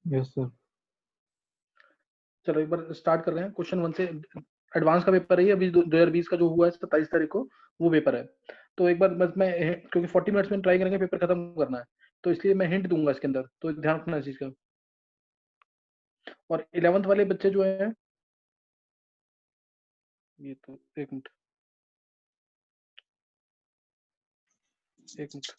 Yes sir. चलो एक बार start कर रहे हैं क्वेश्चन 1 से। एडवांस का पेपर है ये, अभी 2020 का जो हुआ है 27 तारीख को, वो पेपर है। तो एक बार बस मैं, क्योंकि 40 मिनट्स में ट्राई करेंगे पेपर खत्म करना है, तो इसलिए मैं हिंट दूंगा इसके अंदर, तो ध्यान रखना इस चीज का। और 11th वाले बच्चे जो हैं, ये तो एक मिनट, एक मिनट।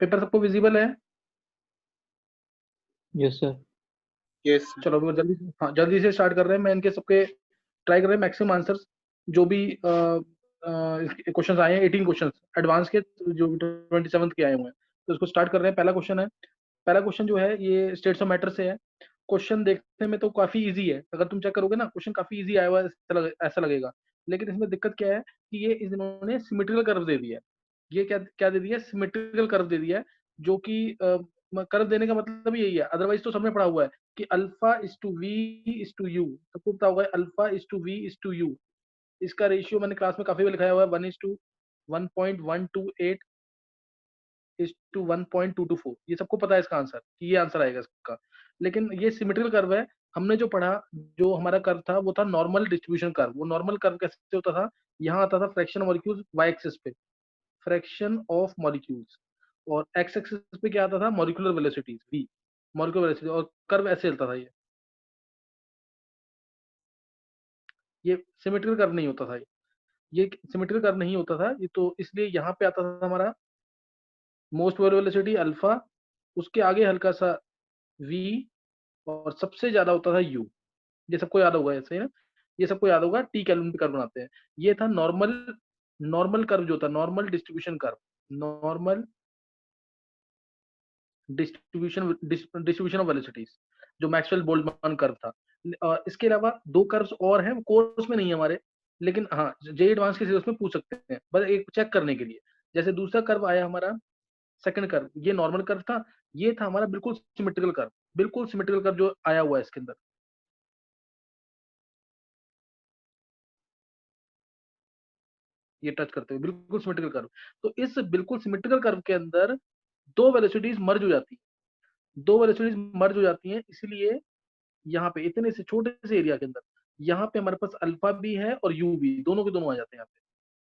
पेपर सबको विजिबल है? Yes sir. यस चलो अभी जल्दी, हाँ जल्दी से स्टार्ट कर रहे हैं। मैं इनके सबके ट्राई कर रहे हैं मैक्सिमम आंसर्स, जो भी क्वेश्चंस आए हैं, 18 क्वेश्चंस एडवांस के, जो 27th के आए हुए हैं, तो इसको स्टार्ट कर रहे हैं। पहला क्वेश्चन है, पहला क्वेश्चन जो है ये स्टेट्स ऑफ मैटर से है। क्वेश्चन देखने में तो काफी इजी है, अगर तुम चेक करोगे ना क्वेश्चन काफी इजी आया हुआ है, ऐसा लगेगा। लेकिन इसमें दिक्कत क्या है कि ये इन्होंने सिमेट्रिकल कर्व दे दिया है। ये क्या क्या दे दिया है? सिमेट्रिकल कर्व दे दिया है, जो कि कर्व देने का मतलब यही है, अदरवाइज तो सबने पढ़ा हुआ है कि alpha is to V is to U, सबको पता होगा alpha is to V is to U. इसका रेशियो मैंने क्लास में काफी बार लिखाया हुआ है, 1:1.128 इज टू 1.224। ये सबको पता है इसका आंसर, कि ये आंसर आएगा इसका। लेकिन ये सिमेट्रिकल कर्व है। हमने जो पढ़ा, जो हमारा कर्व था वो था नॉर्मल डिस्ट्रीब्यूशन कर्व। वो नॉर्मल कर्व कैसे होता था? यहाँ आता था फ्रैक्शन मॉलिक्यूल्स वाई एक्सिस पे, फ्रैक्शन ऑफ मॉलिक्यूल्स, और एक्स एक्सिस पे क्या आता था? Molecular velocities V, molecular velocity, और कर्व ऐसे चलता था। ये सिमेट्रिकल कर्व नहीं होता था, ये सिमेट्रिकल कर्व नहीं होता था। ये तो इसलिए यहाँ पे आता था हमारा मोस्ट वेलोसिटी अल्फा, उसके आगे हल्का सा वी, और सबसे ज्यादा होता था यू। ये सबको याद होगा ऐसे है ना, ये सबको याद होगा। टी कैलोरी पे कर्व बनाते हैं। ये था नॉर्मल, नॉर्मल कर्व जो था, normal distribution curve, normal distribution of velocities, जो मैक्सवेल बोल्टजमैन कर्व था। इसके अलावा दो कर्व्स और हैं, कोर्स में नहीं है हमारे, लेकिन हाँ जे एडवांस के सिलेबस में पूछ सकते हैं, बस एक चेक करने के लिए। जैसे दूसरा कर्व आया हमारा, सेकंड कर्व, ये नॉर्मल कर्व था। ये था हमारा बिल्कुल सिमेट्रिकल कर्व, बिल्कुल सिमेट्रिकल कर्व जो आया हुआ है इसके अंदर, ये टच करते हुए बिल्कुल सिमेट्रिकल कर्व। तो इस बिल्कुल सिमेट्रिकल कर्व के अंदर दो वेलोसिटीज मर्ज हो जाती है, दो वेलोसिटीज मर्ज हो जाती हैं। इसलिए यहाँ पे इतने से छोटे से एरिया के अंदर, यहाँ पे हमारे पास अल्फा भी है और यू भी, दोनों के दोनों आ जाते हैं यहाँ पे।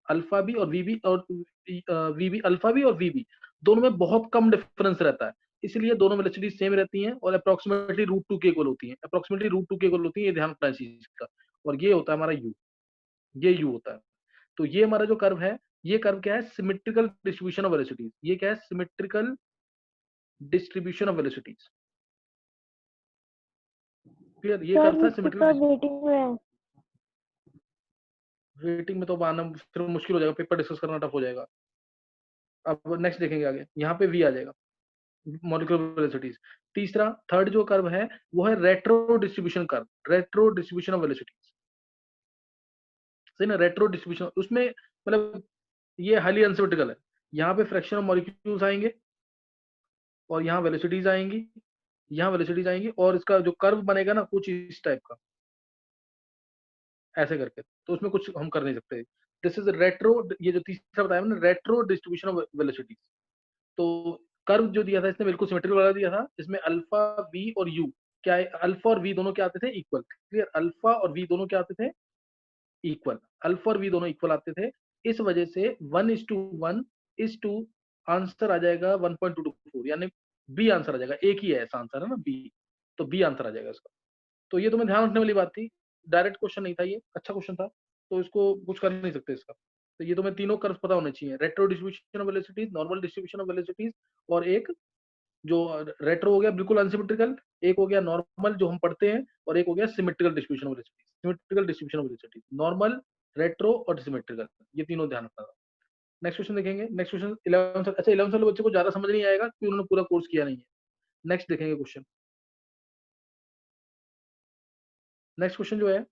अल्फा भी और वी भी, और वी भी, अल्फा भी और वी भी, दोनों में बहुत कम डिफरेंस रहता है। इसलिए दोनों वेलोसिटी सेम रहती हैं और अप्रोक्सीमेटली √2 के इक्वल होती हैं, अप्रोक्सीमेटली √2 के इक्वल होती है। ये ध्यान रखना है इस चीज का। और ये होता है हमारा यू, ये यू होता है। तो ये हमारा जो कर्व है, ये कर्व क्या है? Symmetrical distribution of velocities. ये क्या है? Symmetrical distribution of velocities. Clear? ये कर्व था सिमेट्रिकल। वेटिंग में है। वेटिंग में तो आना फिर मुश्किल हो जाएगा, पेपर डिस्कस करना टफ हो जाएगा। अब नेक्स्ट देखेंगे आगे, यहाँ पे वी आ जाएगा, मॉलिक्यूलर वेलोसिटीज। तीसरा, थर्ड जो कर्व है वो है retro distribution curve, retro distribution of velocities. सही ना? रेट्रो डिस्ट्रीब्यूशन, उसमें मतलब ये हाईली अनसिमेट्रिकल है। यहाँ पे फ्रैक्शन ऑफ मॉलिक्यूल्स आएंगे और यहाँ वेलोसिटीज आएंगी, यहाँ वेलोसिटीज आएंगी, और इसका जो कर्व बनेगा ना कुछ इस टाइप का, ऐसे करके। तो उसमें कुछ हम कर नहीं सकते। दिस इज रेट्रो, ये जो तीसरा बताया मैंने, रेट्रो डिस्ट्रीब्यूशन ऑफ वेलोसिटीज। तो कर्व जो दिया था इसने बिल्कुल सिमेट्रिकल वाला दिया था, इसमें अल्फा वी और यू क्या है, अल्फा और वी दोनों क्या आते थे, इक्वल। क्लियर, अल्फा और वी दोनों क्या आते थे, इक्वल। अल्फा और वी दोनों इक्वल आते थे, इस वजह से 1:1 आंसर आ जाएगा 1.224, यानी बी आंसर आ जाएगा। एक ही है ऐसा आंसर, है ना, बी। तो बी आंसर आ जाएगा इसका। तो ये तुम्हें ध्यान रखने वाली बात थी, डायरेक्ट क्वेश्चन नहीं था, ये अच्छा क्वेश्चन था, तो इसको कुछ कर नहीं सकते इसका। तो ये तुम्हें तीनों कर्व पता होने चाहिए, retro distribution of velocities, normal distribution of velocities, और एक जो रेट्रो हो गया बिल्कुल अनसिमेट्रिकल, एक हो गया नॉर्मल जो हम पढ़ते हैं, और एक हो गया symmetrical distribution of velocities. Symmetrical distribution of velocities, normal, retro और सिमेट्रिकल, ये तीनों ध्यान रखना था। नेक्स्ट क्वेश्चन देखेंगे। नेक्स्ट क्वेश्चन 11th, अच्छा 11th वाले बच्चे को ज्यादा समझ नहीं आएगा क्योंकि उन्होंने पूरा कोर्स किया नहीं है। नेक्स्ट देखेंगे क्वेश्चन। नेक्स्ट क्वेश्चन जो है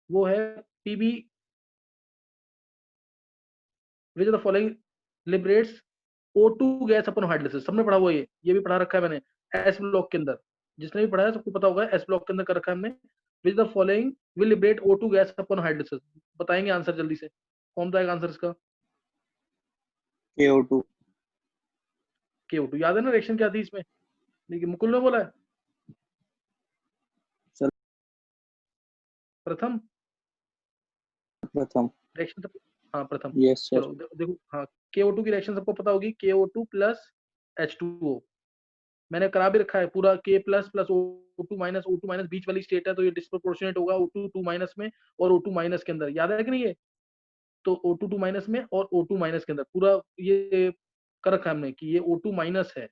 वो है PB which of the following liberates O2 gas upon hydrolysis. सबने पढ़ा हुआ ये भी पढ़ा रखा है मैंने एस ब्लॉक के अंदर। जिसने भी पढ़ा है सबको पता होगा, एस ब्लॉक के अंदर कर रखा है हमने। Which the following will liberate O2 gas upon hydrolysis. बताएंगे आंसर जल्दी से, कौन बताएगा आंसर इसका। KO2। KO2 याद है ना, रिएक्शन क्या थी इसमें, देखिए मुकुल ने बोला है सर प्रथम प्रथम। रिएक्शन सब, हाँ प्रथम। Yes sir. चलो देखो, हाँ KO2 की रिएक्शन सबको पता होगी, KO2 प्लस H2O। मैंने करा भी रखा है पूरा, K plus plus O2 minus, O2 minus बीच वाली स्टेट है तो ये डिस्प्रोपोर्शनेट होगा O2 2 माइनस में और O2 माइनस के अंदर, याद है कि नहीं ये। तो O2 2 माइनस में और O2 माइनस के अंदर पूरा ये कर रखा है हमने कि ये O2 माइनस है,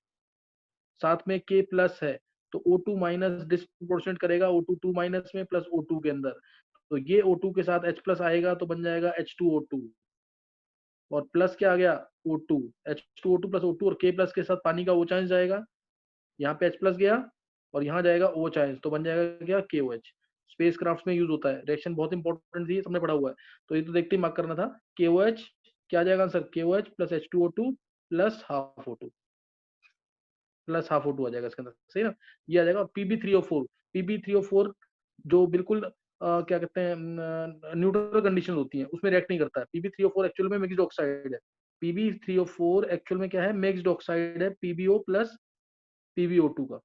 साथ में K प्लस है, तो O2 माइनस डिस्प्रोपोर्शनेट करेगा O2 2 माइनस में प्लस O2 के अंदर। तो ये O2 के साथ H प्लस आएगा तो बन जाएगा H2O2, और प्लस क्या आ गया O2, H2O2 प्लस O2, और K प्लस के साथ पानी का O चांस जाएगा, यहाँ पे H प्लस गया और यहाँ जाएगा O चांस, तो बन जाएगा क्या KOH। स्पेस क्राफ्ट में यूज होता है, रिएक्शन बहुत इंपॉर्टेंट थी, सबने पढ़ा हुआ है, तो ये तो देखते ही मार्क करना था। KOH क्या आ जाएगा answer, KOH plus H2O2 plus half O2, plus half O2 आ जाएगा इसके अंदर, सही ना। ये आ जाएगा Pb3O4। Pb3O4 जो बिल्कुल क्या कहते हैं न्यूट्रल कंडीशन होती है उसमें रिएक्ट नहीं करता है। Pb3O4 एक्चुअल में मिक्स्ड ऑक्साइड है। Pb3O4 एक्चुअल में क्या है, मिक्स्ड ऑक्साइड है PbO प्लस PbO2 का,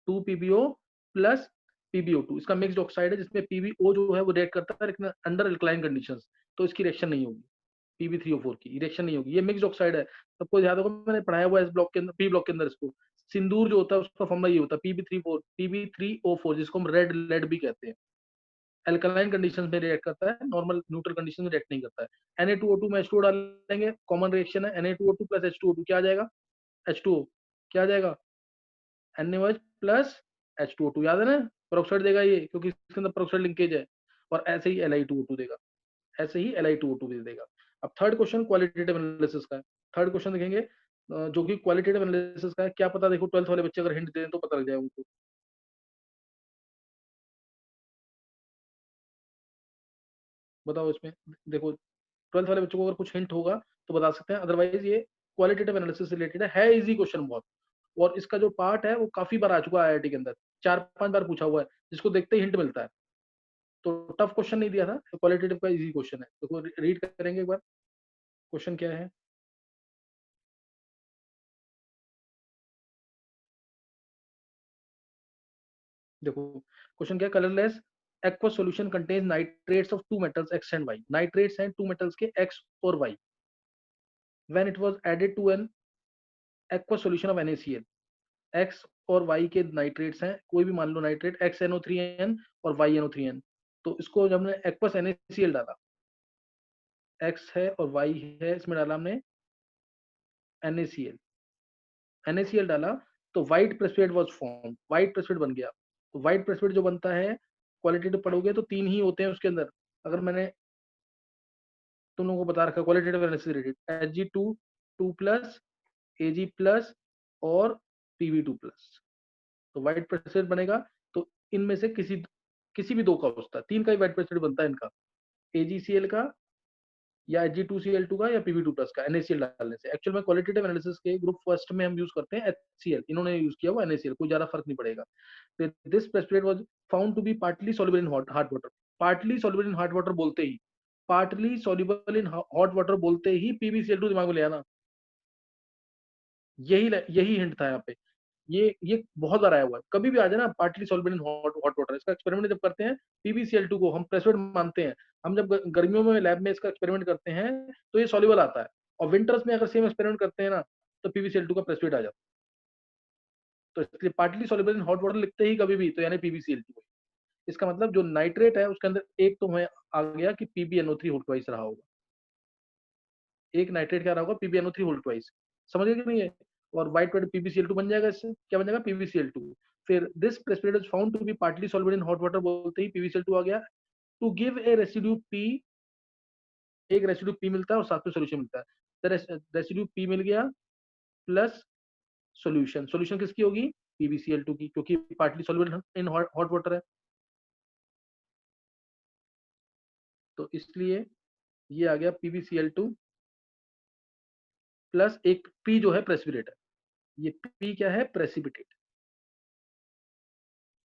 2PbO प्लस PbO2 इसका मिक्स्ड ऑक्साइड है, जिसमें PbO जो है वो रिएक्ट करता है लेकिन अंडर अल्कलाइन कंडीशंस, तो इसकी रिएक्शन नहीं होगी। Pb3O4 की रिएक्शन नहीं होगी, ये मिक्स्ड ऑक्साइड है, सबको याद होगा मैंने पढ़ाया हुआ है इस ब्लॉक के अंदर, पी ब्लॉक के अंदर इसको। सिंदूर जो होता है उसका फॉर्मूला ये होता है Pb3O4 जिसको हम रेड लेड भी कहते हैं। अल्कलाइन कंडीशन में रिएक्ट करता है, नॉर्मल न्यूट्रल कंडीशन में रिएक्ट नहीं करता है। Na2O2 में H2O डालेंगे, कॉमन रिएक्शन है, Na2O2 प्लस H2O2 क्या आ जाएगा, H2O क्या आ जाएगा, NaOH प्लस H2O2, याद है ना, पेरोक्साइड देगा ये क्योंकि इसके अंदर पेरोक्साइड लिंकेज है, और ऐसे ही Li2O2 देगा, ऐसे ही Li2O2 भी देगा। अब थर्ड क्वेश्चन क्वालिटेटिव एनालिसिस का है। थर्ड क्वेश्चन देखेंगे जो कि क्वालिटेटिव एनालिसिस का है। क्या पता देखो 12th वाले बच्चे अगर हिंट दें तो पता लग जाए उनको। बताओ इसमें, देखो 12th वाले बच्चों को अगर कुछ हिंट होगा तो बता सकते हैं, अदरवाइज ये क्वालिटेटिव एनालिसिस से रिलेटेड है इजी क्वेश्चन बहुत, और इसका जो पार्ट है वो काफी बार आ चुका है आईआईटी के अंदर, 4-5 बार पूछा हुआ है, जिसको देखते ही हिंट मिलता है। तो टफ क्वेश्चन नहीं दिया था, तो क्वालिटेटिव का इजी क्वेश्चन है, देखो रीड करेंगे एक बार क्वेश्चन क्या है। देखो क्वेश्चन क्या, colourless aqueous solution contains nitrates of two metals X and Y। Nitrates हैं टू मेटल्स के X और Y। when it was added to an aqueous solution of NaCl, X और Y के नाइट्रेट्स हैं, कोई भी मान लो नाइट्रेट XNO3n और YNO3n, तो इसको जब हमने aqueous NaCl डाला, X है और Y है, इसमें डाला हमने NaCl, NaCl डाला तो white precipitate was form, white precipitate बन गया। तो व्हाइट प्रेसिपिटेट जो बनता है क्वालिटेटिव पढ़ोगे तो तीन ही होते हैं उसके अंदर, अगर मैंने तुम लोगों को बता रखा qualitative analysis related, Hg2 2 plus Ag plus और Pb2 प्लस, तो व्हाइट प्रेसिपिटेट बनेगा। तो इनमें से किसी किसी भी दो का होता है, तीन का ही व्हाइट प्रेसिपिटेट बनता है इनका, AgCl का या Hg2Cl2 का या Pb2+ का NaCl डालने से। एक्चुअल में क्वालिटेटिव एनालिसिस के ग्रुप फर्स्ट में हम यूज करते हैं HCl, इन्होंने यूज किया वो NaCl, कोई ज्यादा फर्क नहीं पड़ेगा। फिर this precipitate was found to be partly soluble in hot water. Partly soluble in hot water बोलते ही, partly soluble in hot water बोलते ही PbCl2 दिमाग में ले आना। यही हिंट था यहाँ पे। ये बहुत बार आया हुआ है, कभी भी आ जाए ना partly soluble in hot water, इसका एक्सपेरिमेंट जब करते हैं PbCl2 को हम प्रेसिपिटेट मानते हैं, हम जब गर्मियों में लैब में इसका एक्सपेरिमेंट करते हैं तो ये सॉल्युबल आता है, और विंटर्स में अगर सेम एक्सपेरिमेंट करते हैं ना तो PbCl2 का प्रेसिपिटेट आ जाता है। तो इसलिए partly soluble in hot water लिखते ही कभी भी तो यानी PbCl2। इसका मतलब जो नाइट्रेट है उसके अंदर एक तो हमें आ गया कि PbNO3 होल ट्वाइस रहा होगा, एक नाइट्रेट क्या रहा होगा PbNO3 होल ट्वाइस, समझ गए कि नहीं है। और व्हाइट वाटर PbCl2 बन जाएगा, इससे क्या बन जाएगा PbCl2। फिर this precipitate is found to be partly soluble in hot water बोलते ही PbCl2 आ गया। To give a residue P, एक रेसिड्यू P मिलता है और साथ में सॉल्यूशन मिलता है, रेसिड्यू P मिल गया प्लस सॉल्यूशन, सॉल्यूशन किसकी होगी PbCl2 की, क्योंकि partly soluble in hot water है। तो इसलिए ये आ गया PbCl2 प्लस एक P जो है प्रेसिपिटेट है, ये P क्या है प्रेसिपिटेट,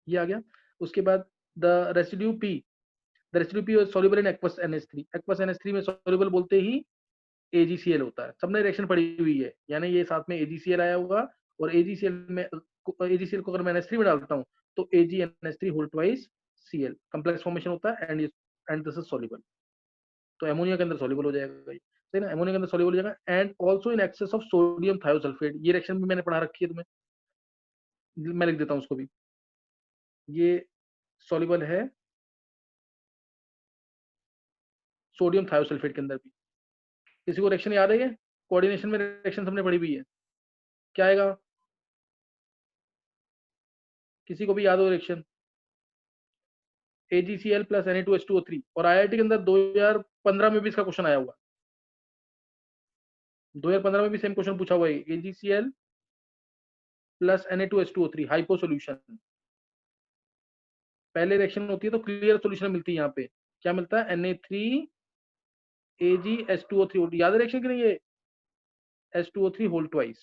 ये आ गया। उसके बाद the residue P is soluble in aqueous NH3, aqueous NH3 में soluble बोलते ही AgCl होता है, सबने रिएक्शन पढ़ी हुई है, यानी ये साथ में AgCl आया होगा, और AgCl को अगर मैं NH3 में डालता हूँ तो AgNH3 whole twice Cl, complex formation होता है एंड दिस इज सॉल्युबल। तो अमोनिया के अंदर सॉल्युबल हो जाएगा ये, सही ना, अमोनिया के अंदर सॉल्युबल हो जाएगा। And also in excess of sodium thiosulphate, ये रिएक्शन भी मैंने पढ़ा रखी है तुम्हें, मैं लिख देता हूँ उसको भी, ये सॉल्युबल है सोडियम थायोसल्फेट के अंदर भी। किसी को रिएक्शन याद है, ये कोऑर्डिनेशन में रिएक्शन सबने पढ़ी हुई है, क्या आएगा, किसी को भी याद हो रिएक्शन, AgCl प्लस Na2H2O3, और IIT के अंदर 2015 में भी इसका क्वेश्चन आया हुआ, 2015 में भी सेम क्वेश्चन पूछा हुआ है, AgCl plus Na2H2O3 hypo solution. पहले रिएक्शन होती है तो क्लियर सॉल्यूशन मिलती है, यहाँ पे क्या मिलता है Na3AgH2O3, याद है रिएक्शन की नहीं, ये H2O3 होल ट्वाइस,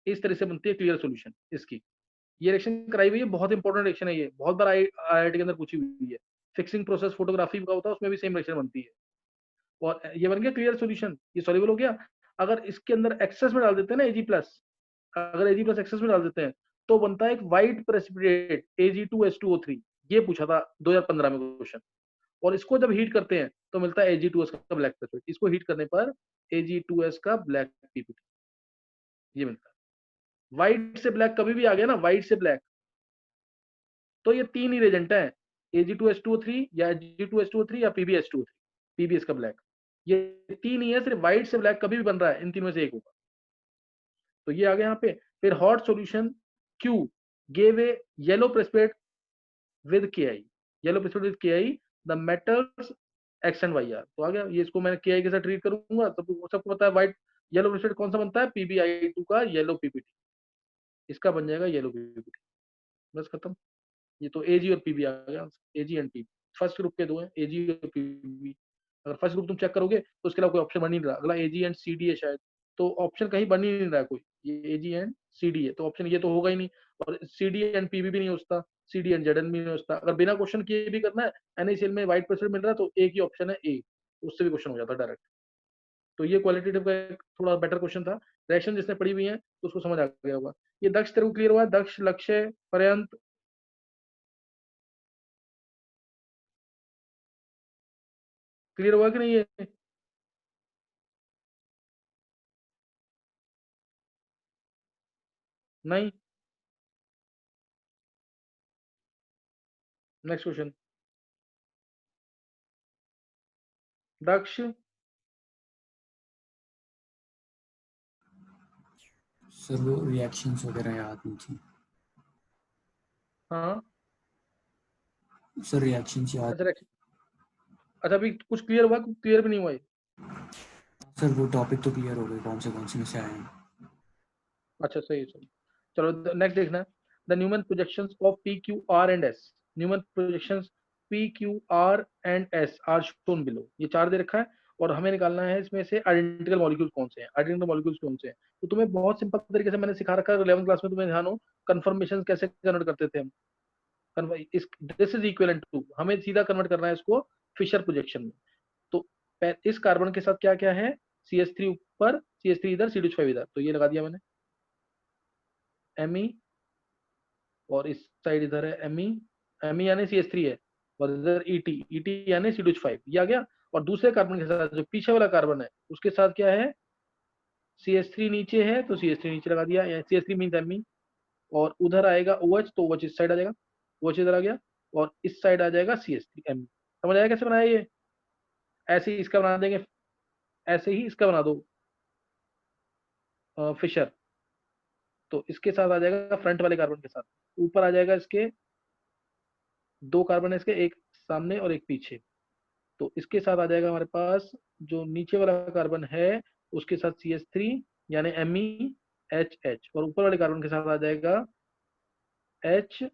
इस तरह से बनती है क्लियर सॉल्यूशन इसकी। ये रिएक्शन कराई हुई है, बहुत इंपॉर्टेंट रिएक्शन है ये, बहुत बार IIT के अंदर पूछी हुई है। फिक्सिंग प्रोसेस फोटोग्राफी का होता है, उसमें भी सेम रिएक्शन बनती है। और ये बन गया क्लियर सॉल्यूशन, ये सॉल्युबल हो गया। अगर इसके अंदर एक्सेस में डाल देते हैं ना Ag+, अगर Ag+ एक्सेस में डाल देते हैं तो बनता है एक व्हाइट प्रेसिपिटेट Ag2H2O3, ये पूछा था 2015 में क्वेश्चन। और इसको जब हीट करते हैं तो मिलता है Ag2S का ब्लैक प्रेसिपिटेट, इसको हीट करने पर Ag2S का ब्लैक पीपीटी, ये मिलता है। व्हाइट से ब्लैक कभी भी आ गया ना, व्हाइट से ब्लैक, तो ये तीन ही रिएजेंट है, Ag2H2O3 या Ag2H2O3 या PbH2O3, PbS का ब्लैक, ये तीन ही है, सिर्फ व्हाइट से ब्लैक कभी भी बन रहा है, इन तीनों में से एक होगा। तो ये आ गया यहाँ पे। फिर hot solution Q gave a yellow precipitate with Ki, yellow precipitate with Ki, the metals X and YR, तो आ गया ये, इसको मैं Ki के साथ ट्रीट करूंगा तो सबको पता है व्हाइट येलो प्रेसिपिटेट कौन सा बनता है, PbI2 का येलो पीपीटी, इसका बन जाएगा येलो पीपीटी, बस खत्म। ये तो Ag और Pb आ गया, Ag and Pb first group के दो हैं, Ag और Pb। अगर फर्स्ट ग्रुप तुम चेक करोगे तो उसके अलावा कोई ऑप्शन बन ही नहीं रहा, अगला Ag एंड CD है शायद, तो ऑप्शन कहीं बन ही नहीं रहा कोई, ये Ag एंड CD है तो ऑप्शन ये तो होगा ही नहीं, और CD एंड Pb भी नहीं हो सकता, CD एंड Zn भी नहीं हो सकता। अगर बिना क्वेश्चन किए भी करना है, NaCl में व्हाइट प्रेसिपिटेट मिल रहा है तो एक ही ऑप्शन है A, उससे भी क्वेश्चन हो जाता है डायरेक्ट। तो ये क्वालिटेटिव का एक थोड़ा बेटर क्वेश्चन था, रिएक्शन जिसने पढ़ी हुई है तो उसको समझ आ गया होगा। ये दक्ष तेरे को क्लियर हुआ है, दक्ष, लक्ष्य, पर्यंत, क्लियर हुआ कि नहीं है? नहीं, नेक्स्ट क्वेश्चन, दक्ष। सर वो रिएक्शंस वगैरह याद नहीं थी हाँ सर, रिएक्शंस याद। अच्छा, अच्छा अभी कुछ क्लियर हुआ, कुछ क्लियर भी नहीं हुआ है? सर वो टॉपिक तो क्लियर हो गए, कौन से में से आए हैं। अच्छा सही है, सही। चलो नेक्स्ट देखना है, the Newman projections of P Q R and S, Newman projections P Q R and S are shown below, ये 4 दे रखा है और हमें निकालना है इसमें से आइडेंटिकल मॉलिक्यूल्स कौन से हैं, आइडेंटिकल मॉलिक्यूल्स कौन से हैं। तो तुम्हें बहुत सिंपल तरीके से मैंने सिखा रखा है 11th क्लास में, तुम्हें ध्यान हो कन्फर्मेशन कैसे कन्वर्ट करते थे हम। दिस इज इक्विवेलेंट टू, हमें सीधा कन्वर्ट करना है इसको फिशर प्रोजेक्शन में। तो इस कार्बन के साथ क्या क्या है, CH3 ऊपर, CH3 इधर, CH5 इधर, तो ये लगा दिया मैंने Me, और इस साइड इधर है Me यानी CH3 है, और इधर ET यानी CH5, ये आ गया। और दूसरे कार्बन के साथ जो पीछे वाला कार्बन है उसके साथ क्या है, CH3 नीचे है तो CH3 नीचे लगा दिया, या CH3 मीन्स Me, और उधर आएगा OH तो OH इस साइड आ जाएगा, OH इधर आ गया, और इस साइड आ जाएगा CH3 Me। समझ आया कैसे बनाया ये, ऐसे ही इसका बना देंगे, ऐसे ही इसका बना दो फिशर। तो इसके साथ आ जाएगा फ्रंट वाले कार्बन के साथ, ऊपर आ जाएगा इसके 2 कार्बन है इसके, एक सामने और एक पीछे। तो इसके साथ आ जाएगा हमारे पास जो नीचे वाला कार्बन है उसके साथ CH3 यानी MEHH, और ऊपर वाले कार्बन के साथ आ जाएगा HCET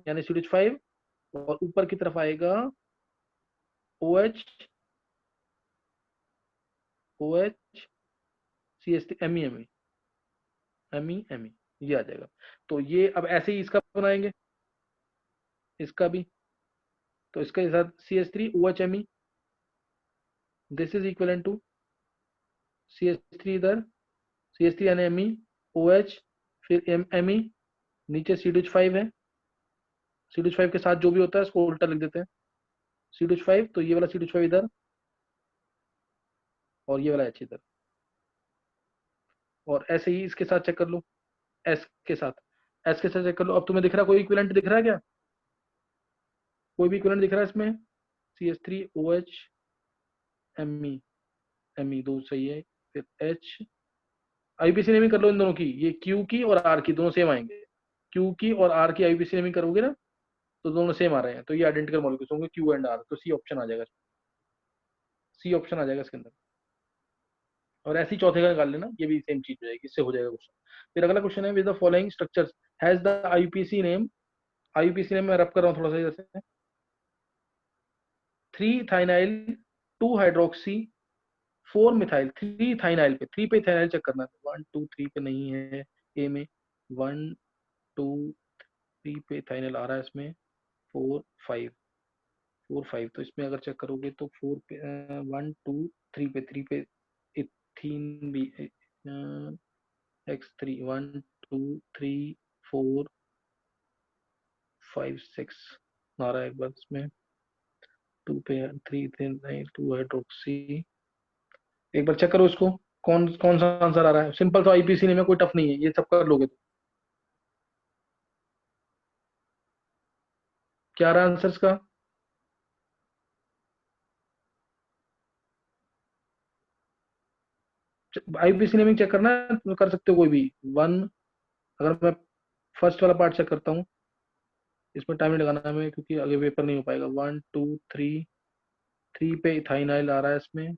यानी CH5, और ऊपर की तरफ आएगा OH CH3 Me, ये आ जाएगा। तो ये अब ऐसे ही इसका बनाएंगे, इसका भी। तो इसके साथ CH3 OH Me, this is equal to CH3 इधर, CH3 यानी Me, OH, फिर Me, नीचे CH5 है, CH5 के साथ जो भी होता है इसको उल्टा लिख देते हैं, CH5 तो ये वाला CH5 इधर, और ये वाला H इधर। और ऐसे ही इसके साथ चेक कर लो, S के साथ, S के साथ चेक कर लो। अब तुम्हें दिख रहा है कोई इक्विवेलेंट दिख रहा है क्या, कोई भी इक्विवेलेंट दिख रहा है इसमें, CH3 OH Me दो सही है, फिर H, IUPAC नेमिंग कर लो इन दोनों की, ये Q की और R की दोनों सेम आएंगे, Q की और R की IUPAC नेमिंग करोगे ना तो दोनों सेम आ रहे हैं, तो ये आइडेंटिकल मॉलिक्यूल्स होंगे Q एंड R, तो सी ऑप्शन आ जाएगा, सी ऑप्शन आ जाएगा इसके अंदर। और ऐसे ही चौथे का निकाल लेना, ये भी सेम चीज हो जाएगी, इससे हो जाएगा क्वेश्चन। फिर अगला क्वेश्चन है, with the following structures has the IUPAC name, IUPAC name मैं रब कर रहा हूँ थोड़ा सा जैसे, 3 थाइनाइल 2 हाइड्रोक्सी 4 मिथाइल, 3 थाइनाइल पे, 3 पे थाइनाइल चेक करना है, 1 2 3 पे नहीं है ए में, 1 2 3 पे थाइनाइल आ रहा है इसमें, 4 5 तो इसमें अगर चेक करोगे तो 4 पे 1 2 3 पे इथीन भी, X3 1 2 3 4 5 6 आ रहा है एक बार इसमें, 2 पे 3 2 हाइड्रोक्सी, एक बार चेक करो इसको, कौन कौन सा आंसर आ रहा है। सिंपल सा IUPAC में कोई टफ नहीं है, ये सब कर लोगे तो। क्या आ रहा है आंसर इसका, IUPAC नेमिंग चेक करना है तो कर सकते हो कोई भी वन। अगर मैं फर्स्ट वाला पार्ट चेक करता हूँ, इसमें टाइम नहीं लगाना हमें क्योंकि आगे पेपर नहीं हो पाएगा। 1 2 3, 3 पे इथाइनाइल आ रहा है इसमें,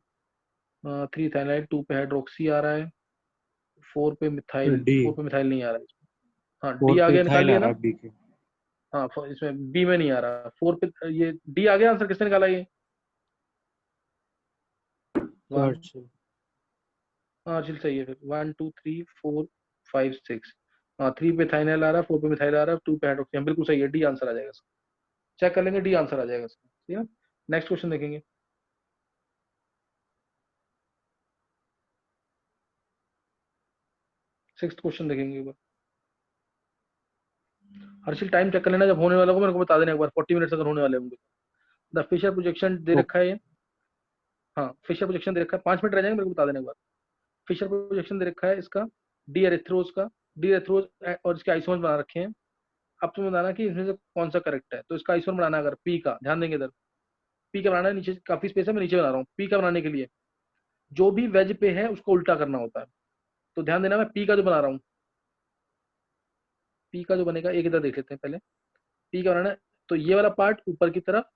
3 थाइनाइल, 2 पे हाइड्रोक्सी आ रहा है, 4 पे मिथाइल, डी, 4 पे मिथाइल नहीं आ रहा है इसमें। हाँ डी 4 आ पे गया, निकाल इथाइल आ लिया रहा ना। है बी के। हाँ इसमें बी में नहीं आ रहा, 4 पे ये डी आ गया, आंसर किसने निकाला ये, वन। चर्च। हाँ चल सही है, फिर 1 2 3 4 5 6, हाँ 3 पे थाइनाइल आ रहा है, 4 पे मिथाइल आ रहा है, 2 पे हाइड्रोक्सी, हाँ, बिल्कुल सही है, डी आंसर आ जाएगा इसका। चेक कर लेंगे, डी आंसर आ जाएगा इसका, ठीक है। नेक्स्ट क्वेश्चन देखेंगे, 6th क्वेश्चन देखेंगे एक बार। हर्षिल टाइम चेक कर लेना, जब होने वाला होगा मेरे को बता देना एक बार, 40 मिनट्स अगर होने वाले होंगे। द फिशर प्रोजेक्शन दे ओ, रखा है ये, हाँ फिशर प्रोजेक्शन दे रखा है, 5 मिनट रह जाएंगे, मेरे को बता देना एक बार। फिशर प्रोजेक्शन दे रखा है इसका, डी एरिथ्रोज का, डी एरिथ्रोज और इसके आइसोमर बना रखे हैं। अब तुम्हें बताना कि इसमें से कौन सा करेक्ट है। तो इसका आइसोमर बनाना है अगर पी का, ध्यान देंगे इधर, पी का बनाना है, नीचे काफी स्पेस है, मैं नीचे बना रहा हूँ। पी का बनाने के लिए जो भी वेज पे है उसको उल्टा करना होता है। तो ध्यान देना, मैं पी का जो बना रहा हूँ, पी का जो बनेगा, एक इधर देख लेते हैं पहले, पी का बनाना है। तो ये वाला पार्ट ऊपर की तरफ,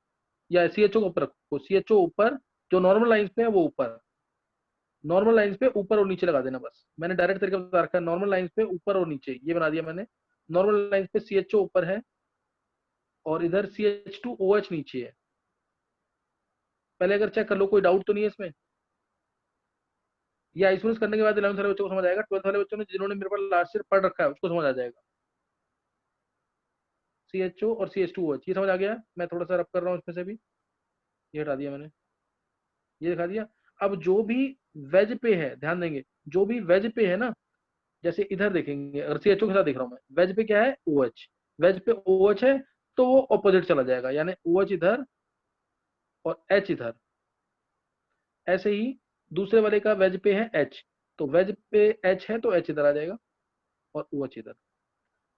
या CHO को ऊपर रखो, CHO ऊपर, जो नॉर्मल लाइंस पे है वो ऊपर, नॉर्मल लाइंस पे ऊपर और नीचे लगा देना बस। मैंने डायरेक्ट तरीके बता रखा है, नॉर्मल लाइंस पे ऊपर और नीचे, ये बना दिया मैंने। नॉर्मल लाइंस पे CHO ऊपर है, और इधर CH2OH नीचे है। पहले अगर चेक कर लो, कोई डाउट तो नहीं है इसमें? ये आइसोलेट करने के बाद 11th वाले बच्चों को समझ आएगा, 12th वाले बच्चों ने जिन्होंने मेरे पास लास्ट ईयर पढ़ रखा है उसको समझ आ जाएगा। CHO और CH2OH ये समझ आ गया। मैं थोड़ा सा रब कर रहा हूँ इसमें से भी, ये हटा दिया मैंने, ये दिखा दिया। अब जो भी वेज पे है, ध्यान देंगे, जो भी वेज पे है ना, जैसे इधर देखेंगे, अगर CHO के साथ देख रहा हूं मैं, वेज पे क्या है? OH। वेज पे OH है तो वो ऑपोजिट चला जाएगा, यानी OH इधर और H इधर। ऐसे ही दूसरे वाले का वेज पे है H, तो वेज पे H है तो H इधर आ जाएगा और OH इधर।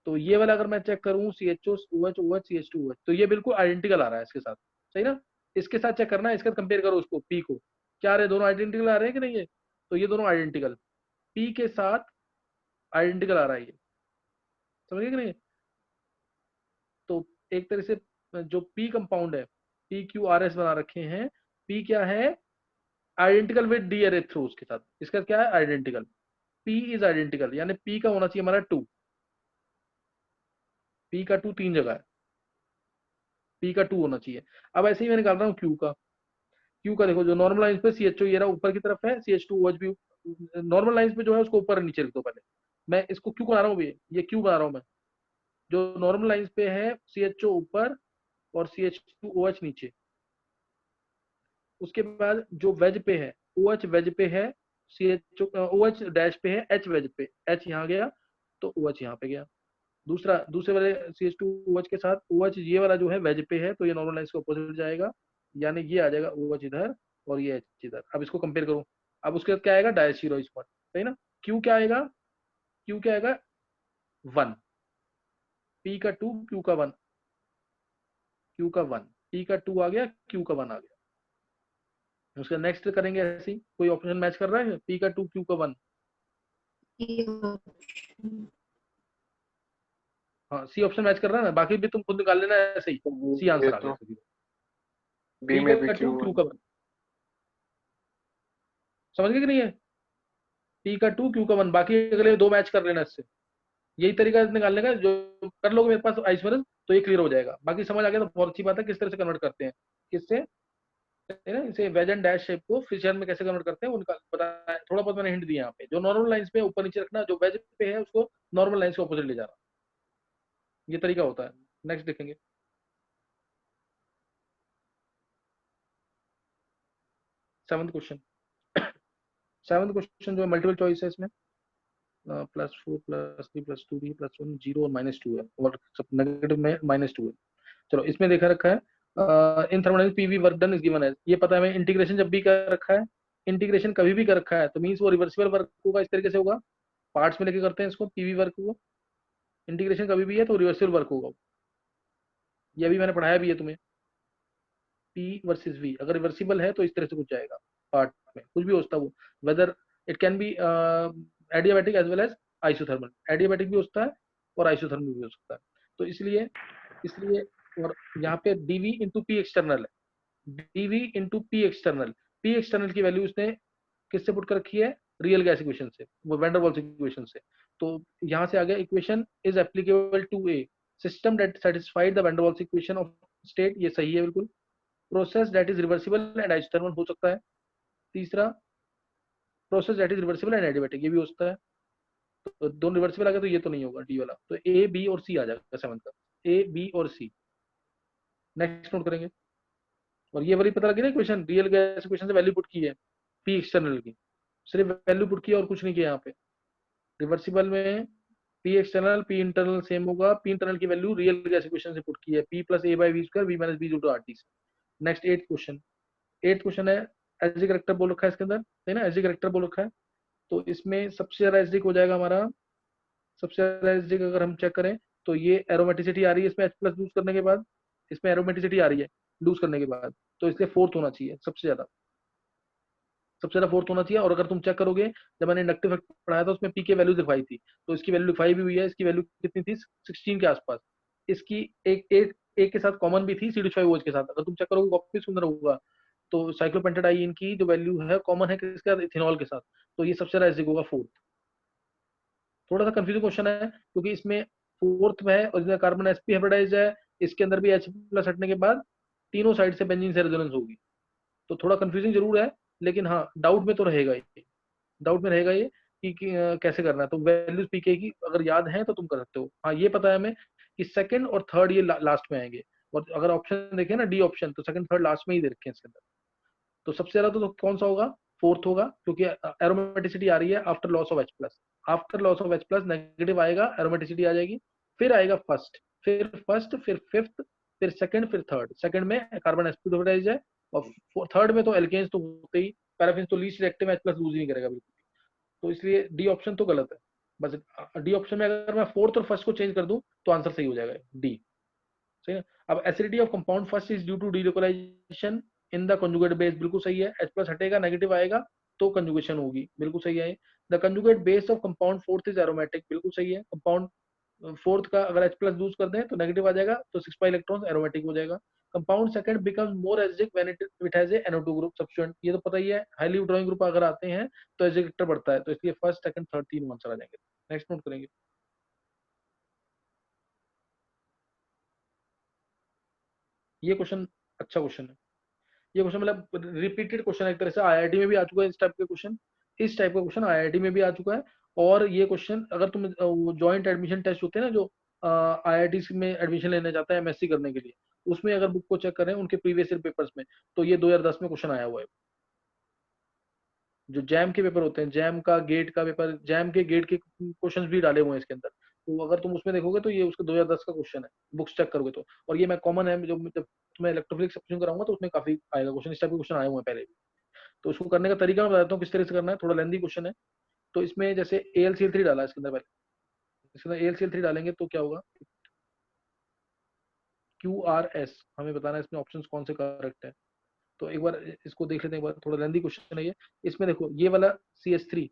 तो ये वाला अगर मैं चेक करूं, CHO OH OH CH2OH, तो ये बिल्कुल आइडेंटिकल आ रहा है इसके साथ, सही ना? इसके साथ चेक करना है, इसके साथ कंपेयर करो उसको, P को, क्या आ रहे हैं? दोनों आइडेंटिकल आ रहे हैं कि नहीं? है तो ये दोनों आइडेंटिकल, P के साथ आइडेंटिकल आ रहा है ये, समझ गए कि नहीं? तो एक तरह से जो P कंपाउंड है, PQRS बना रखे हैं, P क्या है? आइडेंटिकल विद डी एरेथ्रोस के साथ, इसका क्या है? आइडेंटिकल। P इज आइडेंटिकल, यानी P का होना चाहिए हमारा 2, P का 2 तीन जगह है, P का 2 होना चाहिए। अब ऐसे ही मैं निकाल रहा हूँ Q का। Q का देखो, जो नॉर्मल लाइन पे CHO ये रहा ऊपर की तरफ है, CH2OH भी नॉर्मल लाइन पे जो है उसको ऊपर नीचे लिख दो पहले। मैं इसको क्यों बना रहा हूँ, ये क्यों बना रहा हूँ मैं? जो नॉर्मल लाइन पे है CHO ऊपर और CH2OH नीचे, उसके बाद जो वेज पे है, OH वेज पे है, CHO OH डैश पे है, H वेज पे, H यहाँ गया तो OH यहाँ पे गया। दूसरा, दूसरे वाले CH2OH के साथ OH ये वाला जो है वेज पे है, तो ये नॉर्मल लाइन के अपोजिट जाएगा, यानी ये आ जाएगा OH इधर और ये H इधर। अब इसको कंपेयर करो, अब उसके बाद क्या आएगा? डायस्टीरो स्पॉट, सही ना? Q क्या आएगा? Q क्या आएगा? 1। P का 2, Q का 1, Q का 1, P का 2 आ गया, Q का 1 आ गया। उसका नेक्स्ट करेंगे ऐसे ही, कोई ऑप्शन मैच कर रहा है? P का 2, Q का 1। हाँ, C ऑप्शन मैच कर रहा है ना, बाकी भी तुम खुद निकाल लेना ऐसे ही। C ये आंसर आ गया तो सीधा। बी P में भी का 2, क्यू Q का 1, समझ गए कि नहीं है? P का 2, Q का 1, बाकी अगले दो मैच कर लेना इससे। यही तरीका है निकालने का, जो कर लोगे मेरे पास आइसोमेरस तो ये क्लियर हो जाएगा। बाकी समझ आ गया तो बहुत अच्छी बात है। किस तरह से कन्वर्ट करते हैं, किससे, है ना, इसे वेज एंड डैश शेप को फिशर में कैसे कन्वर्ट करते हैं वो निकाल बताया, थोड़ा बहुत मैंने हिंट दिया यहाँ पे। जो नॉर्मल लाइंस पे ऊपर नीचे रखना, जो वेज पे है उसको नॉर्मल लाइंस के ऑपोजिट ले जाना, ये तरीका होता है। नेक्स्ट देखेंगे, सेवंथ क्वेश्चन। सेवंथ क्वेश्चन जो है मल्टीपल चॉइस है इसमें, +4 +3 +2b +1 0 और -2 है, और सब नेगेटिव में -2 है। चलो, इसमें देखा रखा है in thermodynamics PV work done is given है, ये पता है हमें। इंटीग्रेशन जब भी कर रखा है, इंटीग्रेशन कभी भी कर रखा है तो मीन्स वो रिवर्सिबल वर्क होगा, इस तरीके से होगा। पार्ट्स में लेके करते हैं इसको, पीवी वर्क को। इंटीग्रेशन कभी भी है तो रिवर्सिबल वर्क होगा, ये अभी मैंने पढ़ाया भी है तुम्हें। P वर्सेस V अगर रिवर्सिबल है तो इस तरह से कुछ जाएगा, पार्ट में कुछ भी होता है वो, whether it can be adiabatic as well as isothermal. Adiabatic भी होता है और आइसोथर्मल भी हो सकता है। तो इसलिए इसलिए और यहाँ पे dV इंटू पी एक्सटर्नल है, dV into P external. P external की वैल्यू उसने किससे पुट कर रखी है? रियल गैस इक्वेशन से, वो वैन डर वाल्स इक्वेशन से। तो यहाँ से आ गया, equation is applicable to a system that satisfied the van der Waals equation of state, ये सही है बिल्कुल। Process that is reversible and isothermal हो सकता है। तीसरा, process that is reversible and adiabatic, ये भी हो सकता है। तो दोनों रिवर्सिबल आ गया तो ये तो नहीं होगा डी वाला, तो ए बी और सी आ जाएगा सेवन का, ए बी और सी। नेक्स्ट नोट करेंगे, और ये वाली पता लगी ना इक्वेशन, रियल गैस इक्वेशन से वैल्यू पुट की है पी एक्सटर्नल की, सिर्फ वैल्यू पुट की और कुछ नहीं किया यहाँ पे। रिवर्सिबल में P external P internal same होगा, पी इंटरनल की वैल्यू रियल गैस इक्वेशन से पुट की है, P plus A by V square V minus B to R T से। Next eight question, eight question है, एसडी करेक्टर बोल रखा है इसके अंदर, है ना, एसडी करेक्टर बोल रखा है। तो इसमें सबसे ज्यादा एसडी हो जाएगा हमारा, सबसे ज्यादा एसडी अगर हम चेक करें तो ये एरोमेटिसिटी आ रही है इसमें, H प्लस लूज करने के बाद, इसमें एरोमेटिसिटी आ रही है लूज करने के बाद, तो इसलिए फोर्थ होना चाहिए सबसे ज्यादा, सबसे ज्यादा फोर्थ होना चाहिए। और अगर तुम चेक करोगे, जब मैंने इंडक्टिव फैक्टर पढ़ाया था उसमें पी की वैल्यू दिखाई थी, तो इसकी वैल्यू दिखाई भी हुई है। इसकी वैल्यू कितनी थी? 16 के आसपास। इसकी एक एक एक के साथ कॉमन भी थी CH5OH के साथ, अगर तुम चेक करोगे काफी सुंदर होगा। तो साइक्लोपेंटाडाइन की जो वैल्यू है कॉमन है किसके साथ? इथेनॉल के साथ। तो ये सबसे ज्यादा एसिडिक होगा, फोर्थ। थोड़ा सा कंफ्यूजिंग क्वेश्चन है क्योंकि इसमें फोर्थ में है और इसमें कार्बन sp हाइब्रिडाइज है, इसके अंदर भी H प्लस हटने के बाद तीनों साइड से बेंजीन से रेजोनेंस होगी। तो थोड़ा कंफ्यूजिंग जरूर है, लेकिन हाँ डाउट में तो रहेगा ये, डाउट में रहेगा ये कि कैसे करना है। तो वैल्यूज पीके की अगर याद है तो तुम कर सकते हो। हाँ ये पता है हमें कि सेकंड और थर्ड ये लास्ट में आएंगे, और अगर ऑप्शन देखें ना डी ऑप्शन, तो सेकंड थर्ड लास्ट में ही दे रखे हैं इसके अंदर। तो सबसे ज्यादा तो कौन सा होगा, फोर्थ होगा, क्योंकि एरोमेटिसिटी आ रही है after loss of H plus. After loss of H plus negative आएगा, एरोमेटिसिटी आ जाएगी, फिर आएगा फर्स्ट, फिर फिफ्थ, फिर सेकंड, फिर थर्ड। सेकंड में कार्बन sp2 है, और थर्ड में तो एल्केन्स तो होते ही, पैराफिन तो least reactive H plus lose ही नहीं करेगा बिल्कुल। तो इसलिए डी ऑप्शन तो गलत है। बस डी ऑप्शन में अगर मैं फोर्थ और फर्स्ट को चेंज कर दूं तो आंसर सही हो जाएगा डी। सही है। अब acidity of compound first is due to delocalisation in the conjugate base, बिल्कुल सही है। H प्लस हटेगा, नेगेटिव आएगा तो कंजुगेशन होगी, बिल्कुल सही है। The conjugate base of compound fourth is aromatic, बिल्कुल सही है। कंपाउंड फोर्थ का अगर H प्लस लूज कर दें तो नेगेटिव आ जाएगा, तो 6 पाई इलेक्ट्रॉन एरोमेटिक हो जाएगा। Compound second becomes more acidic when it has a NO2 group substituent, ये तो पता ही है। हाईली ड्राइंग ग्रुप अगर आते हैं तो एसिडिक फैक्टर बढ़ता है, तो इसलिए फर्स्ट सेकंड थर्ड तीन आंसर आ जाएंगे। नेक्स्ट नोट करेंगे। ये क्वेश्चन अच्छा क्वेश्चन है। ये क्वेश्चन मतलब रिपीटेड क्वेश्चन है, एक तरह से IIT में भी आ चुका है इस टाइप के क्वेश्चन। इस टाइप का क्वेश्चन IIT में भी आ चुका है। और ये क्वेश्चन अगर तुम जॉइंट एडमिशन टेस्ट होते हैं ना, जो IIT में एडमिशन लेने जाता है MSc करने के लिए, उसमें अगर बुक को चेक करें उनके प्रीवियस ईयर पेपर्स में, तो ये 2010 में क्वेश्चन आया हुआ है। जो जैम के पेपर होते हैं, जैम का गेट का पेपर, जैम के गेट के क्वेश्चंस भी डाले हुए हैं इसके अंदर। तो अगर तुम उसमें देखोगे तो ये उसका 2010 का क्वेश्चन है, बुक्स चेक करोगे तो। और ये मैं कॉमन है, जो जब तुम्हें इलेक्ट्रोफिजिक्स सेक्शन कराऊंगा तो उसमें काफी आएगा क्वेश्चन, इस टाइप के क्वेश्चन आए हुए हैं पहले भी। तो उसको करने का तरीका मैं बताता हूँ किस तरह से करना है, थोड़ा लेंदी क्वेश्चन है। तो इसमें जैसे AlCl3 डाला है इसके अंदर, पहले इसके अंदर AlCl3 डालेंगे तो क्या होगा, QRS हमें बताना है इसमें ऑप्शंस कौन से करेक्ट है। तो एक बार इसको देख लेते हैं, एक बार थोड़ा लेंदी क्वेश्चन है ये। इसमें देखो ये वाला CH3,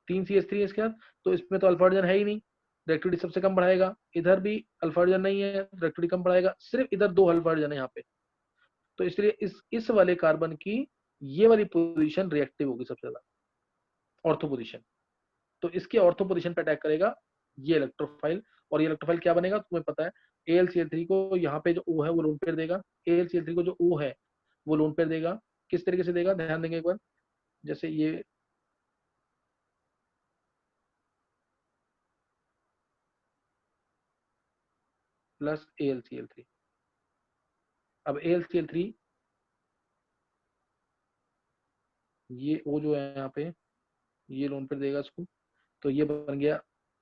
3 CH3 है इसके बाद, तो इसमें तो अल्फा हाइड्रोजन है ही नहीं, डायरेक्टिविटी सबसे कम बढ़ाएगा। इधर भी अल्फा हाइड्रोजन नहीं है, डायरेक्टिविटी कम बढ़ाएगा। सिर्फ इधर दो अल्फा हाइड्रोजन है यहाँ पे, तो इसलिए इस वाले कार्बन की ये वाली पोजीशन रिएक्टिव होगी सबसे ज्यादा, ऑर्थो पोजीशन। तो इसके ऑर्थो पोजीशन पे अटैक करेगा ये इलेक्ट्रोफाइल। और ये इलेक्ट्रोफाइल क्या बनेगा तुम्हें पता है, AlCl3 को यहाँ पे जो O है वो लोन पेयर देगा, AlCl3 को जो O है वो लोन पेयर देगा। किस तरीके से देगा, ध्यान देंगे एक बार। जैसे ये प्लस AlCl3, अब AlCl3 ये O जो है यहाँ पे, ये लोन पेयर देगा इसको, तो ये बन गया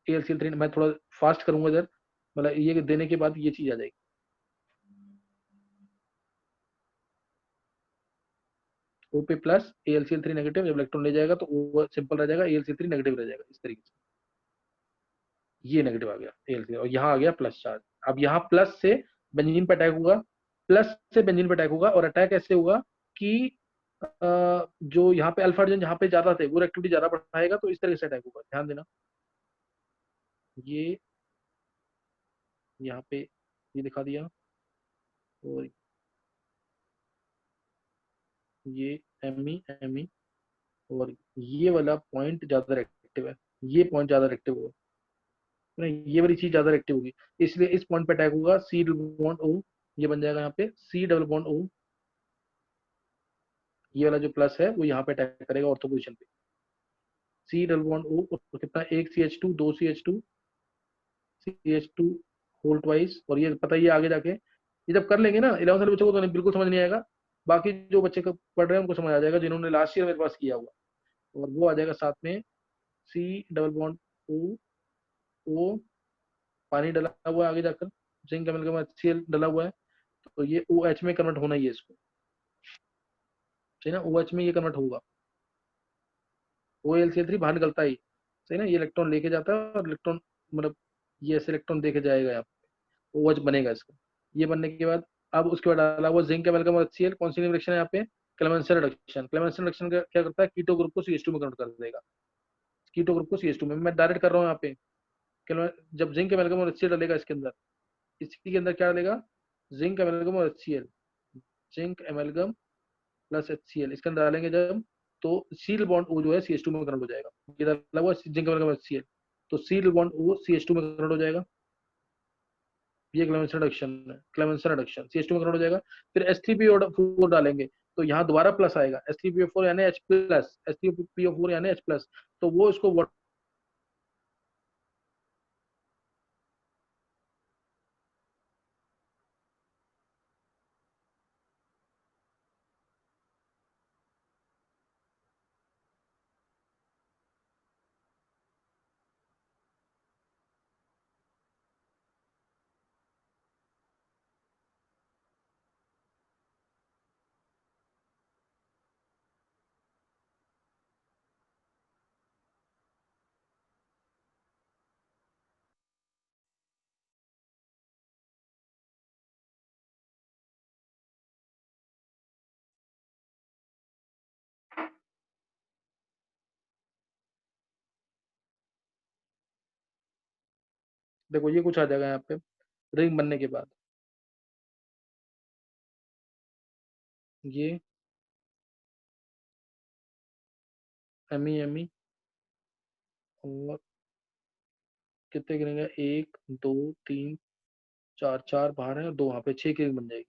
AlCl3। मैं थोड़ा फास्ट करूंगा इधर, मतलब ये देने के बाद ये चीज आ जाएगी, O पे प्लस AlCl3 नेगेटिव, जब इलेक्ट्रॉन ले जाएगा तो O सिंपल रह जाएगा, AlCl3 नेगेटिव रह जाएगा इस तरीके से। ये नेगेटिव आ गया AlCl, और यहाँ आ गया प्लस चार्ज। अब यहाँ प्लस से बेंजीन पे अटैक होगा, प्लस से बेंजीन पे अटैक होगा। और अटैक ऐसे होगा कि जो यहाँ पे अल्फा हाइड्रोजन जहाँ पे ज्यादा थे वो एक्टिविटी ज्यादा बढ़ाएगा, तो इस तरह से अटैक होगा, ध्यान देना। ये यहाँ पे ये दिखा दिया, और ये एम ई, और ये वाला पॉइंट ज्यादा एक्टिव है, ये पॉइंट ज्यादा एक्टिव होगा, नहीं ये वाली चीज ज्यादा एक्टिव होगी, इसलिए इस पॉइंट पे अटैक होगा। C डबल बॉन्ड O, ये बन जाएगा यहाँ पे C डबल बॉन्ड O। ये वाला जो प्लस है वो यहाँ पे अटैक करेगा ऑर्थो पोजीशन पे। C डबल बॉन्ड O, और कितना, एक CH2, दो CH2 होल ट्वाइस। और ये पता ही है आगे जाके, ये जब कर लेंगे ना 11th वाले बच्चों को तो नहीं, बिल्कुल समझ नहीं आएगा। बाकी जो बच्चे पढ़ रहे हैं उनको समझ आ जाएगा, जिन्होंने लास्ट ईयर मेरे पास किया हुआ। और वो आ जाएगा साथ में C double bond O, O पानी डला हुआ है आगे जाकर, जिंक एल्यूमीनियम HCl डला हुआ है, तो ये OH में कन्वर्ट होना ही है इसको, सही ना। OH में ये कन्वर्ट होगा, OlCl3 बाहर निकलता ही, सही ना। ये इलेक्ट्रॉन लेके जाता है, और इलेक्ट्रॉन मतलब ये ऐसे इलेक्ट्रॉन देके जाएगा यहाँ पे, OH बनेगा इसका। ये बनने के बाद अब उसके बाद डाला हुआ जिंक एल्यूमीनियम और HCl, कौन सी रिएक्शन है यहाँ पे, क्लेमेंसन रिडक्शन। क्लेमेंसन रिडक्शन क्या करता है, कीटो ग्रुप को CH2 में कन्वर्ट कर देगा, कीटो ग्रुप को CH2 में। मैं डायरेक्ट कर रहा हूँ यहाँ पे। जब जिंक एल्यूमीनियम और HCl डालेगा इसके अंदर, इसके अंदर क्या डालेगा, जिंक एल्यूमीनियम और HCl, जिंक एमेलगम प्लस HCl इसके अंदर डालेंगे जब, तो सील बॉन्ड O जो है CH2 में कन्वर्ट हो जाएगा। ये डाला हुआ जिंक एमेलगम HCl, तो सील बॉन्ड O CH2 में कन्वर्ट हो जाएगा। ये क्लेमेंसन रिडक्शन है, क्लेमेंसन रिडक्शन। CH2 में कन्वर्ट हो जाएगा। फिर H3PO4 डालेंगे तो यहाँ दोबारा प्लस आएगा, H3PO4 यानी H प्लस, H3PO4 यानी H प्लस, तो वो इसको देखो ये कुछ आ जाएगा यहाँ पे रिंग बनने के बाद, ये एमी और कितने गिरेंगे, 1 2 3 4, 4 बाहर है और 2 वहाँ पे, 6 की रिंग बन जाएगी।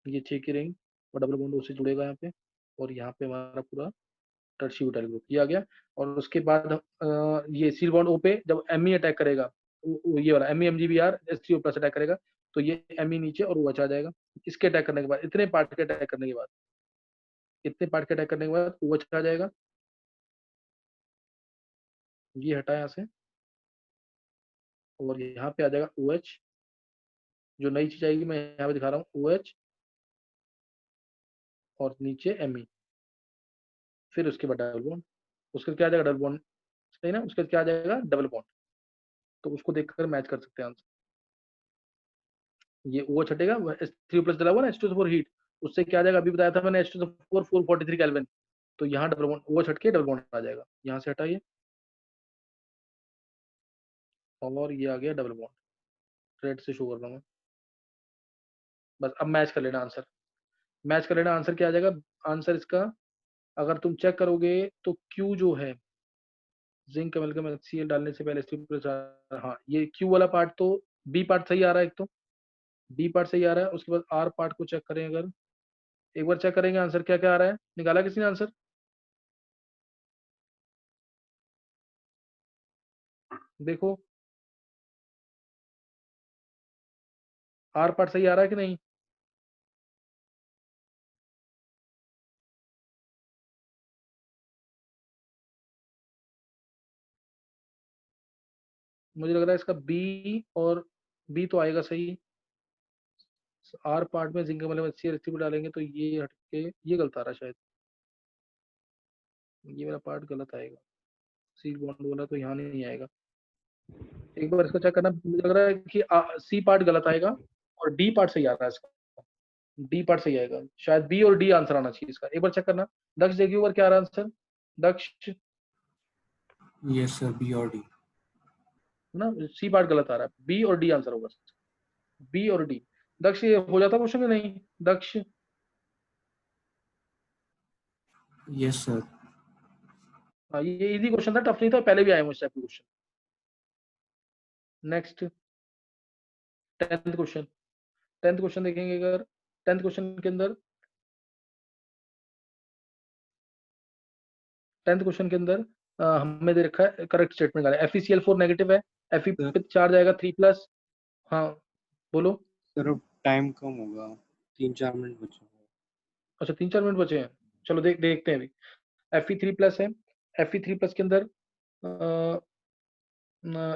ये 6 की रिंग और डबल बॉन्ड उससे जुड़ेगा यहाँ पे, और यहाँ पे हमारा पूरा टर्शियरी ब्यूटाइल ग्रुप ये आ गया। और उसके बाद ये सील बॉन्ड ओ पे जब एमई अटैक करेगा, ये वाला MeMgBr H3O+ अटैक करेगा, तो ये एमई नीचे और OH आ जाएगा। इसके अटैक करने के बाद, इतने पार्ट के अटैक करने के बाद, इतने पार्ट के अटैक करने के बाद OH आ जाएगा। ये हटा यहाँ से, और यहाँ पे आ जाएगा OH। जो नई चीज आएगी मैं यहाँ पे दिखा रहा हूँ, OH और नीचे Me। फिर उसके बाद डबल बॉन्ड, उसके क्या आ जाएगा, डबल बॉन्ड, सही ना, उसके क्या आ जाएगा, डबल बॉन्ड। तो उसको देखकर मैच कर सकते हैं आंसर। ये OH हटेगा, H3+ डला हुआ ना, H2SO4 हीट, उससे क्या आ जाएगा, अभी बताया था मैंने, H2SO4 443 केल्विन। तो यहाँ डबल बॉन्ड, OH हट के डबल बॉन्ड आ जाएगा, यहाँ से हटाइए, और ये आ गया डबल बॉन्ड। रेड से शो कर रहा हूँ मैं। बस अब मैच कर लेना आंसर, मैच कर लेना आंसर क्या आ जाएगा। आंसर इसका अगर तुम चेक करोगे तो Q जो है, जिंक अमेल्गम HCl डालने से पहले H3+, हाँ ये Q वाला पार्ट तो, बी पार्ट सही आ रहा है, एक तो बी पार्ट सही आ रहा है। उसके बाद आर पार्ट को चेक करें अगर, एक बार चेक करेंगे आंसर क्या क्या आ रहा है, निकाला किसी ने आंसर, देखो आर पार्ट सही आ रहा है कि नहीं। मुझे लग रहा है इसका बी, और बी तो आएगा सही। आर पार्ट में जिंक मतलब HCl H3 डालेंगे तो ये हटके ये गलत आ रहा है शायद, ये मेरा पार्ट गलत आएगा, सी बॉन्ड वाला तो यहाँ नहीं आएगा। एक बार इसको चेक करना, मुझे लग रहा है कि सी पार्ट गलत आएगा और डी पार्ट सही आ रहा है इसका, डी पार्ट सही आएगा शायद, बी और डी आंसर आना चाहिए इसका, एक बार चेक करना। दक्ष देखिए ऊपर क्या आ रहा है आंसर, दक्ष, यस सर, बी और डी। ना सी पार्ट गलत आ रहा है, बी और डी आंसर होगा, बी और डी। दक्ष ये हो जाता क्वेश्चन नहीं, दक्ष, यस सर। हाँ ये इजी क्वेश्चन था, टफ नहीं था, पहले भी आए मुझसे question. Next 10th question, 10th question देखेंगे अगर, 10th क्वेश्चन के अंदर, 10th क्वेश्चन के अंदर हमें दे रखा है करेक्ट स्टेटमेंट का, FeCl4 नेगेटिव है, Fe सर, पे चार्ज आएगा 3+। हाँ बोलो। सर अब टाइम कम होगा, 3-4 मिनट बचे हैं। अच्छा 3-4 मिनट बचे हैं, चलो देखते हैं अभी। Fe3+ है, Fe3+ के अंदर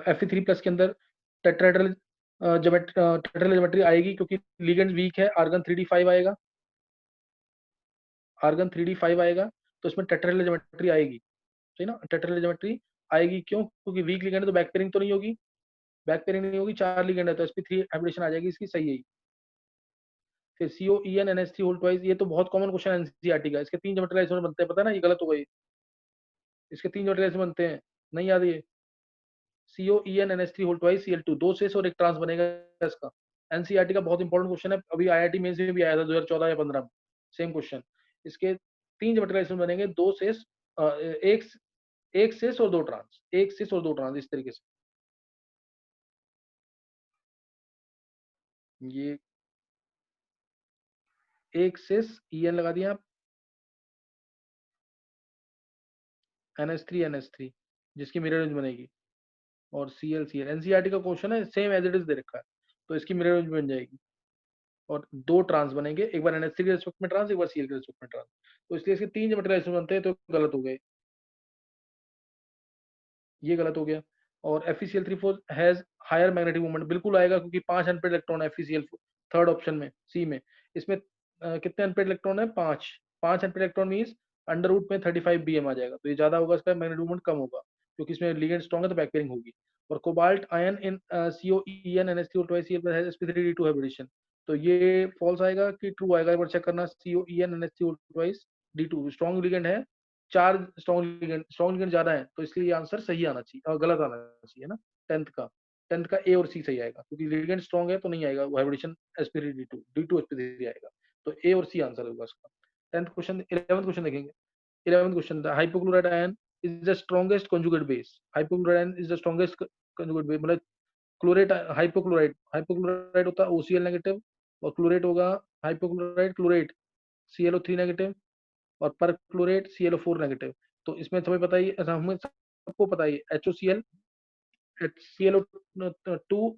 Fe3+ के अंदर टेट्राहेड्रल टेट्राहेड्रल ज्योमेट्री आएगी, क्योंकि लिगेंड वीक है, आर्गन 3d5 आएगा, आर्गन 3d5 आएगा, तो इसमें टेट्राहेड्रल ज्योमेट्री आएगी, सही ना, टेट्राहेड्रल ज्योमेट्री आएगी, क्यों, क्योंकि वीक लिगेंड है तो बैक पेयरिंग तो नहीं होगी, बैक पेयरिंग नहीं होगी, 4 लिगेंड है तो sp3 हाइब्रिडेशन आ जाएगी इसकी, सही है। फिर COEN NH3 होल ट्वाइस, ये तो बहुत कॉमन क्वेश्चन है एनसीईआरटी का, इसके 3 ज्योमेट्रिकल आइसोमर बनते हैं, पता है ना, ये गलत हो गई, इसके 3 ज्योमेट्रिकल आइसोमर बनते हैं, नहीं याद ये, COEN NH3 whole twice Cl2, 2 cess और एक ट्रांस बनेगा इसका। एनसीईआरटी का बहुत इंपॉर्टेंट क्वेश्चन है, अभी IIT मेंस में भी आया था 2014 या 15 में, सेम क्वेश्चन। इसके 3 ज्योमेट्रिकल आइसोमर बनेंगे, 2 सेस, एक एक सेस और 2 ट्रांस, एक सेस और 2 ट्रांस, इस तरीके से। ये एक सिस EN लगा दिया आप, NH3 जिसकी मिरर इमेज बनेगी, और Cl NCERT का क्वेश्चन है, सेम एज इट इज दे रखा है, तो इसकी मिरर इमेज बन जाएगी और दो ट्रांस बनेंगे, एक बार NH3 के रिस्पेक्ट में ट्रांस, एक बार Cl के रिस्पेक्ट में ट्रांस, तो इसलिए इसके 3 ज्योमेट्रिकल आइसोमर बनते हैं, तो गलत हो गए, ये गलत हो गया। और FeCl34 has higher magnetic moment, बिल्कुल आएगा क्योंकि 5 अनपेड इलेक्ट्रॉन है FeCl थर्ड ऑप्शन में, सी में। इसमें कितने अनपेड इलेक्ट्रॉन है? 5। 5 unpaired electron means under root में 35 BM आ जाएगा, तो ये ज्यादा होगा, इसका मैग्नेटिक मोमेंट कम होगा, क्योंकि इसमें लिगेंड स्ट्रॉन्ग है तो बैक पेयरिंग होगी। और cobalt ion in COEN NH3O2Cl has sp3d2 hybridisation, तो ये फॉल्स आएगा कि ट्रू आएगा, एक बार चेक करना। COEN NH3O2D2 स्ट्रॉन्ग लिगेंड है, चार स्ट्रॉन्ग लिगेंड ज्यादा है, तो इसलिए ये आंसर सही आना चाहिए और गलत आना चाहिए ना। 10th का ए और सी सही आएगा, क्योंकि लिगेंड स्ट्रॉन्ग है तो नहीं आएगा वाइब्रेशन sp3d2 sp3 आएगा, तो ए और सी आंसर होगा इसका। 10th question. 11th क्वेश्चन देखेंगे। 11th क्वेश्चन था hypochloride ion is the strongest conjugate base. Hypochloride ion is the strongest conjugate base, मतलब क्लोरेट हाइपोक्लोराइड होता है OCl नेगेटिव, और क्लोरेट होगा हाइपोक्लोराइड क्लोरेट ClO3 नेगेटिव, और पर क्लोरेट ClO4 नेगेटिव। तो इसमें तुम्हें पता ही, हमें सबको पता ही HOCl ClO2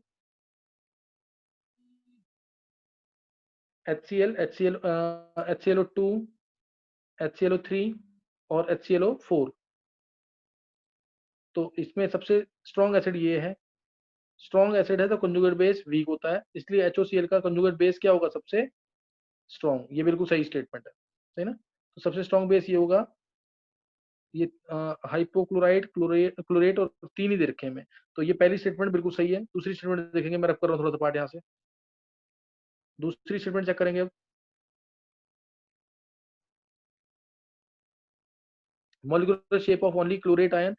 HCl HClO2 HClO3 और HClO4। तो इसमें सबसे स्ट्रॉन्ग एसिड ये है, स्ट्रॉन्ग एसिड है तो कंजुगेट बेस वीक होता है, इसलिए HOCl का कंजुगेट बेस क्या होगा? सबसे स्ट्रॉन्ग। ये बिल्कुल सही स्टेटमेंट है, सही ना। तो सबसे स्ट्रॉन्ग बेस ये होगा, ये हाइपोक्लोराइड क्लोरेट और 3 ही दे रखे हैं हमें, तो ये पहली स्टेटमेंट बिल्कुल सही है। दूसरी स्टेटमेंट देखेंगे, मैं रब कर रहा हूँ थोड़ा सा पार्ट यहाँ से। दूसरी स्टेटमेंट चेक करेंगे अब। Molecular shape of only chlorate ion